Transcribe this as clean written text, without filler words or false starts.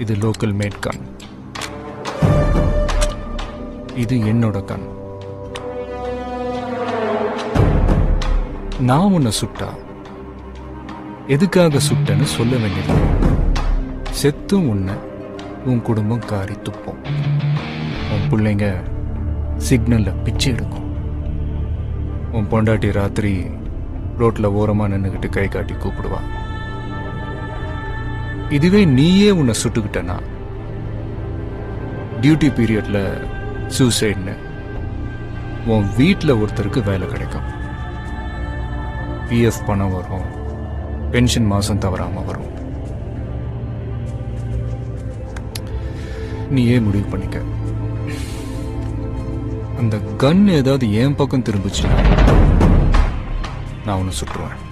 இது local mat கன். இது என்னோட கன். நான் உன்னை சுட்டா எதுக்காக சுட்டன்னு சொல்ல வேண்டியது. செத்தும் உன்னை உன் குடும்பம் காரி துப்போம். உன் பிள்ளைங்க சிக்னல்ல பிச்சை எடுக்கும். உன் பொண்டாட்டி ராத்திரி ரோட்ல ஓரமா நின்றுகிட்டு கை காட்டி கூப்பிடுவா. இதுவே நீயே உன்னை சுட்டுக்கிட்டனா டியூட்டி பீரியட்ல சூசைட்னு உன் வீட்டில் ஒருத்தருக்கு வேலை கிடைக்கும். பிஎஃப் பணம் வரும், பென்ஷன் மாசம் தவறாம வரும். நீயே முடிவு பண்ணிக்க. அந்த கன் ஏதாவது என் பக்கம் திரும்பிச்சுன்னா நான் உன்னை சுட்டுருவேன்.